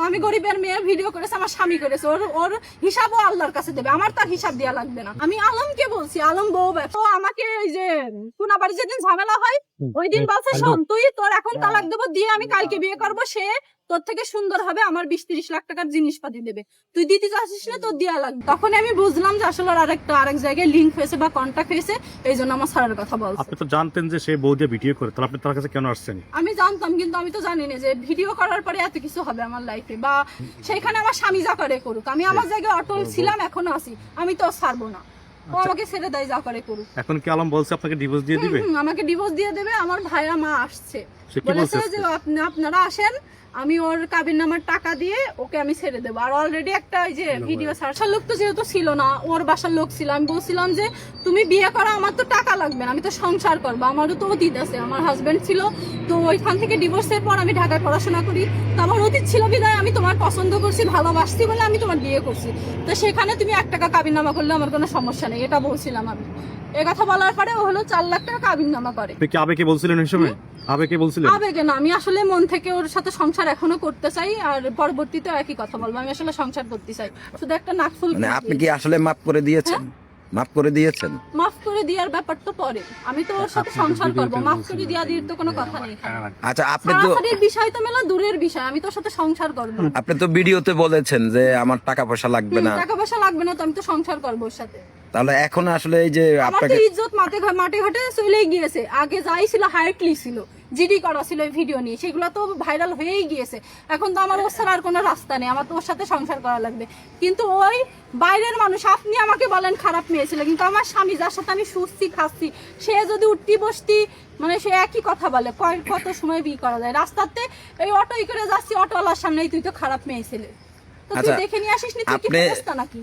আমি গরিবের মেয়ে, ভিডিও করেছে আমার স্বামী করেছে, ওর হিসাবও আল্লাহর কাছে দেবে, আমার তার হিসাব দেওয়া লাগবে না। আমি আলমকে বলছি, আলম বউ তো আমাকে এই যে কোনাবাড়ি যেদিন ঝামেলা হয় ওই দিন বলছে, শোন তুই তোর এখন তালাক দেবো, দিয়ে আমি কালকে বিয়ে করবো, সে তোর থেকে সুন্দর হবে, আমার 20-30 লাখ টাকার জিনিসপাতি দেবে, তুই দিতে চাচ্ছিস না, তোর দেওয়া লাগবে। তখন আমি বুঝলাম যে আসলে আরেক জায়গায় লিঙ্ক হয়েছে বা কন্ট্যাক্ট হয়েছে, এই জন্য আমার স্যারের কথা বলছে। আপনি তো জানতেন যে সে বউ দিয়ে ভিডিও করে, তাহলে আপনি তার কাছে কেন আসছেন? আমি জানতাম, কিন্তু আমি তো জানি না যে ভিডিও করার পরে এত কিছু হবে আমার লাইফে, বা সেখানে আমার স্বামী যা করে করুক, আমি আমার জায়গায় অটল ছিলাম, এখনো আছি, আমি তো ছাড়বো না, ও আমাকে ছেড়ে দেয়, যা করে করুক। এখন কি আলম বলছে আপনাকে ডিভোর্স দিয়ে দিবে? আমাকে ডিভোর্স দিয়ে দেবে। আমার ভাইয়া মা আসছে, সে কি বলেছে বলছে? যে আপনারা আসেন, আমি ওর কাবিন নামার টাকা দিয়ে ওকে আমি ছেড়ে দেবো। আর অলরেডি একটা ওই যে ভিডিও বাসার লোক তো যেহেতু ছিল না, ওর বাসার লোক ছিল, আমি বলছিলাম যে তুমি বিয়ে করো, আমার তো টাকা লাগবে না, আমি তো সংসার করবো, আমারও তো অতীত আছে, আমার হাজবেন্ড ছিল, তো ওইখান থেকে ডিভোর্সের পর আমি ঢাকায় পড়াশোনা করি, তো আমার অতীত ছিল বিদায় আমি তোমার পছন্দ করছি, ভালোবাসছি বলে আমি তোমার বিয়ে করছি, তো সেখানে তুমি 1 টাকা কাবিন নামা করলে আমার কোনো সমস্যা নেই, এটা বলছিলাম আমি। এ কথা বলার পরে ও হলো 4 লাখ টাকা কাবিন নামা করে। আপনি কি আবেগে বলছিলেন এই সময়? আবেগে বলছিলেন? আবেগে না, আমি আসলে মন থেকে ওর সাথে সংসার এখনো করতে চাই, আর পরবর্তীতে একই কথা বলবো, আমি আসলে সংসার করতে চাই, শুধু একটা নাকফুল। মানে আপনি কি আসলে মাফ করে দিয়েছেন? মাফ করে দিয়েছেন? মাফ করে দেওয়ার ব্যাপার তো পরে, আমি তো ওর সাথে সংসার করবো, মাফ করে দেওয়া দিয়ে তো কোনো কথা নেই। আচ্ছা, আপনি তো সারাসারির বিষয় তো মেলা দূরের বিষয়, আমি তোর সাথে সংসার করবো। আপনি তো ভিডিওতে বলেছেন যে আমার টাকা পয়সা লাগবে না, টাকা পয়সা লাগবে না, তো আমি তো সংসার করবো ওর সাথে। তাহলে এখন আসলে এই যে আমার তো আপনাকে ইজ্জত মাঠে ঘাটে চলেই গিয়েছে, আগে যাই ছিল হাইটলি ছিল, জিডি করা ছিল এই ভিডিও নিয়ে, সেগুলো তো ভাইরাল হয়েই গিয়েছে, এখন তো আমার ওর ছাড়া আর কোনো রাস্তা নেই, আমার তো ওর সাথে সংসার করা লাগবে। কিন্তু ওই বাইরের মানুষ, আপনি আমাকে বলেন খারাপ মেয়ে ছিল, কিন্তু আমার স্বামী যার সাথে আমি শুচ্ছি খাচ্ছি, সে যদি উঠতি বসতি, মানে সে একই কথা বলে, কত সময় বিয়ে করা যায়, রাস্তাতে এই অটোই করে যাচ্ছি, অটোওয়ালার সামনেই তুই তো খারাপ মেয়ে ছিলে, তো তুই আচ্ছা, দেখে নিয়ে আসিস নি, তুই কি আপনি- ফেরেশতা নাকি?